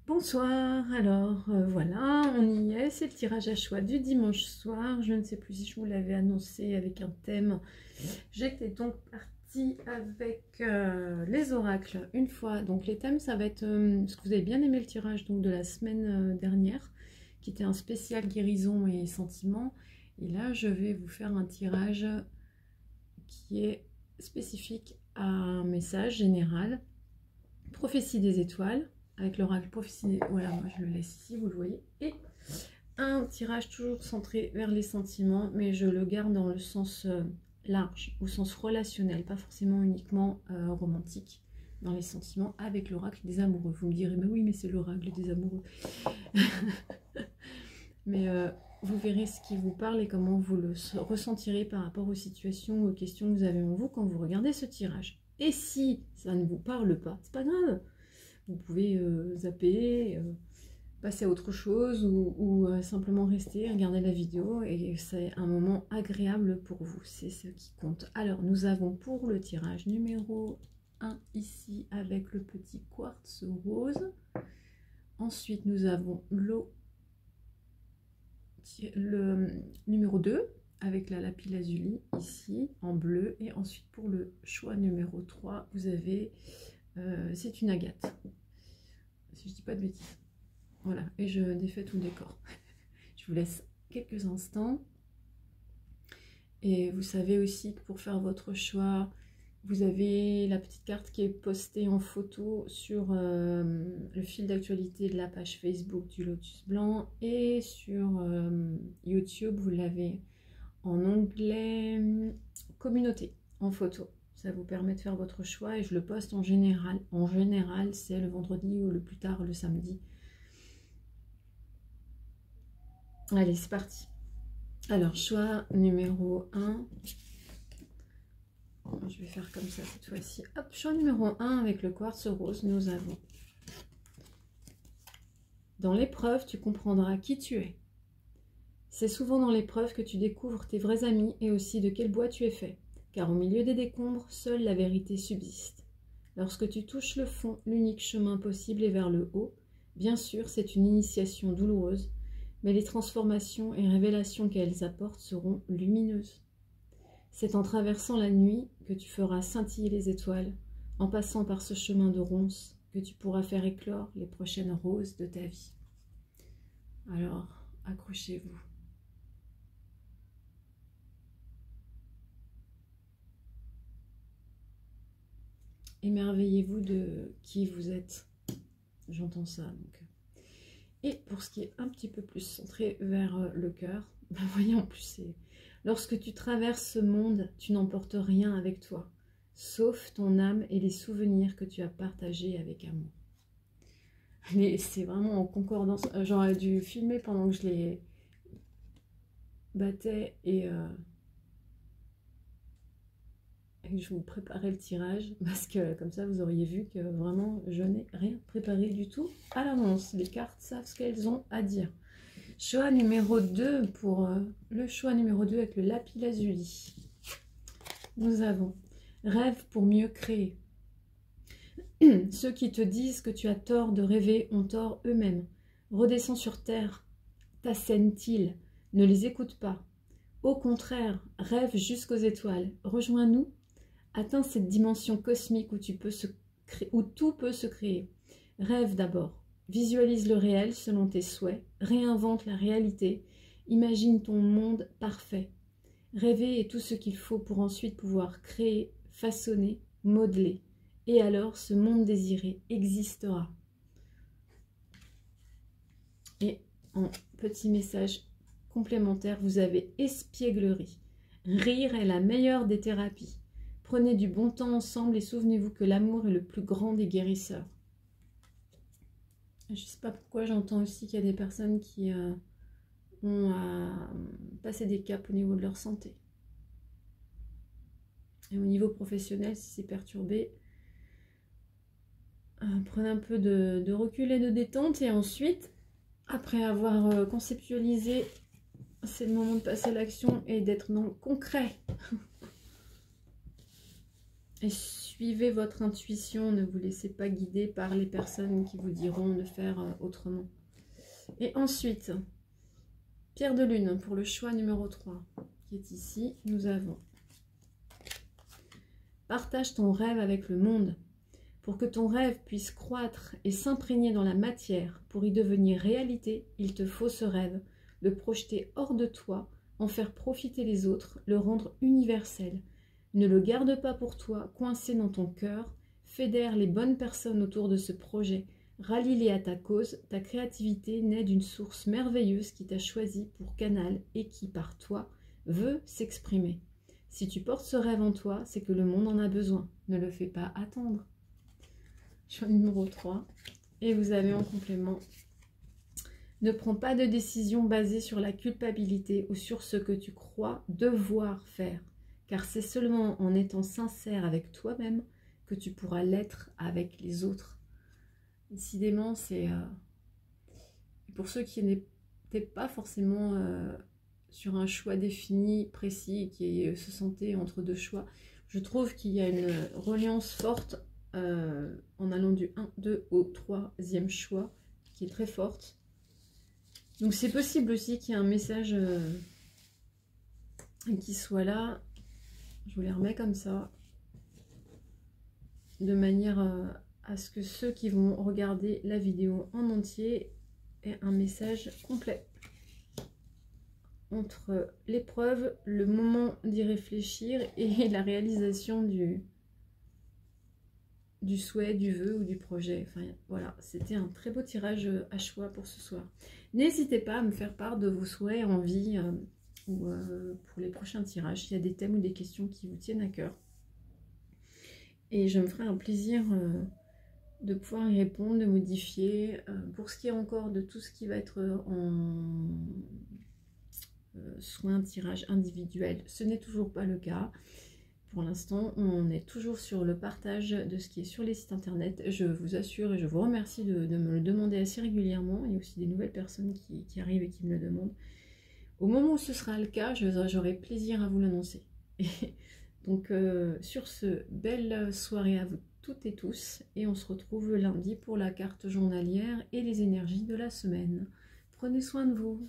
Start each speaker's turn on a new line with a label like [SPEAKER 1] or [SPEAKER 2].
[SPEAKER 1] Bonsoir, alors voilà, on y est, c'est le tirage à choix du dimanche soir. Je ne sais plus si je vous l'avais annoncé avec un thème. J'étais donc partie avec les oracles une fois. Donc les thèmes, ça va être, parce que vous avez bien aimé le tirage donc, de la semaine dernière, qui était un spécial guérison et sentiments. Et là, je vais vous faire un tirage qui est spécifique à un message général. Prophétie des étoiles. Avec l'oracle prophétie, voilà, moi je le laisse ici, vous le voyez, et un tirage toujours centré vers les sentiments, mais je le garde dans le sens large, au sens relationnel, pas forcément uniquement romantique, dans les sentiments, avec l'oracle des amoureux. Vous me direz, mais oui, mais c'est l'oracle des amoureux. Mais vous verrez ce qui vous parle et comment vous le ressentirez par rapport aux situations ou aux questions que vous avez en vous quand vous regardez ce tirage. Et si ça ne vous parle pas, c'est pas grave. Vous pouvez zapper, passer à autre chose ou simplement rester, regarder la vidéo et c'est un moment agréable pour vous, c'est ce qui compte. Alors nous avons pour le tirage numéro 1 ici avec le petit quartz rose. Ensuite nous avons le numéro 2 avec la lapis lazuli ici en bleu. Et ensuite pour le choix numéro 3 vous avez... c'est une agate, si je dis pas de bêtises. Voilà, et je défais tout le décor. Je vous laisse quelques instants. Et vous savez aussi que pour faire votre choix, vous avez la petite carte qui est postée en photo sur le fil d'actualité de la page Facebook du Lotus Blanc. Et sur YouTube, vous l'avez en onglet communauté, en photo. Ça vous permet de faire votre choix et je le poste en général. En général, c'est le vendredi ou le plus tard le samedi. Allez, c'est parti. Alors, choix numéro 1. Je vais faire comme ça cette fois-ci. Hop, choix numéro 1 avec le quartz rose, nous avons. Dans l'épreuve, tu comprendras qui tu es. C'est souvent dans l'épreuve que tu découvres tes vrais amis et aussi de quel bois tu es fait. Car au milieu des décombres, seule la vérité subsiste. Lorsque tu touches le fond, l'unique chemin possible est vers le haut. Bien sûr, c'est une initiation douloureuse, mais les transformations et révélations qu'elles apportent seront lumineuses. C'est en traversant la nuit que tu feras scintiller les étoiles, en passant par ce chemin de ronces, que tu pourras faire éclore les prochaines roses de ta vie. Alors, accrochez-vous. Émerveillez-vous de qui vous êtes. J'entends ça. Donc. Et pour ce qui est un petit peu plus centré vers le cœur, vous voyez en plus, c'est... Lorsque tu traverses ce monde, tu n'emportes rien avec toi, sauf ton âme et les souvenirs que tu as partagés avec amour. C'est vraiment en concordance. J'aurais dû filmer pendant que je les battais et que je vous préparais le tirage, parce que comme ça vous auriez vu que vraiment je n'ai rien préparé du tout à l'avance. Les cartes savent ce qu'elles ont à dire. Choix numéro 2 pour le choix numéro 2 avec le lapis lazuli. Nous avons rêve pour mieux créer. Ceux qui te disent que tu as tort de rêver ont tort eux-mêmes. Redescends sur terre, t'assènent-ils, ne les écoute pas. Au contraire, rêve jusqu'aux étoiles. Rejoins-nous, atteins cette dimension cosmique où, où tout peut se créer. Rêve d'abord. Visualise le réel selon tes souhaits, réinvente la réalité, imagine ton monde parfait. Rêver est tout ce qu'il faut pour ensuite pouvoir créer, façonner, modeler. Et alors ce monde désiré existera. Et en petit message complémentaire, vous avez espièglerie. Rire est la meilleure des thérapies. Prenez du bon temps ensemble et souvenez-vous que l'amour est le plus grand des guérisseurs. Je ne sais pas pourquoi j'entends aussi qu'il y a des personnes qui ont passé des caps au niveau de leur santé. Et au niveau professionnel, si c'est perturbé, prenez un peu de recul et de détente. Et ensuite, après avoir conceptualisé, c'est le moment de passer à l'action et d'être dans le concret. Et suivez votre intuition, ne vous laissez pas guider par les personnes qui vous diront de faire autrement. Et ensuite, pierre de lune pour le choix numéro 3 qui est ici. Nous avons partage ton rêve avec le monde. Pour que ton rêve puisse croître et s'imprégner dans la matière, pour y devenir réalité, il te faut ce rêve, le projeter hors de toi, en faire profiter les autres, le rendre universel. Ne le garde pas pour toi, coincé dans ton cœur, fédère les bonnes personnes autour de ce projet, rallie-les à ta cause, ta créativité naît d'une source merveilleuse qui t'a choisi pour canal et qui, par toi, veut s'exprimer. Si tu portes ce rêve en toi, c'est que le monde en a besoin. Ne le fais pas attendre. Choix numéro 3. Et vous avez en complément: ne prends pas de décision basée sur la culpabilité ou sur ce que tu crois devoir faire, car c'est seulement en étant sincère avec toi-même que tu pourras l'être avec les autres. Décidément, c'est pour ceux qui n'étaient pas forcément sur un choix défini, précis, et qui se sentaient entre deux choix, je trouve qu'il y a une reliance forte en allant du 1, 2 au 3e choix, qui est très forte. Donc c'est possible aussi qu'il y ait un message qui soit là. Je vous les remets comme ça, de manière à ce que ceux qui vont regarder la vidéo en entier aient un message complet. Entre l'épreuve, le moment d'y réfléchir et la réalisation du souhait, du vœu ou du projet. Enfin voilà, c'était un très beau tirage à choix pour ce soir. N'hésitez pas à me faire part de vos souhaits, envies ou pour les prochains tirages, s'il y a des thèmes ou des questions qui vous tiennent à cœur. Et je me ferai un plaisir de pouvoir y répondre, de modifier. Pour ce qui est encore de tout ce qui va être en soin, tirage individuel, ce n'est toujours pas le cas. Pour l'instant, on est toujours sur le partage de ce qui est sur les sites internet. Je vous assure et je vous remercie de me le demander assez régulièrement. Il y a aussi des nouvelles personnes qui arrivent et qui me le demandent. Au moment où ce sera le cas, j'aurai plaisir à vous l'annoncer. Donc sur ce, belle soirée à vous toutes et tous. Et on se retrouve lundi pour la carte journalière et les énergies de la semaine. Prenez soin de vous.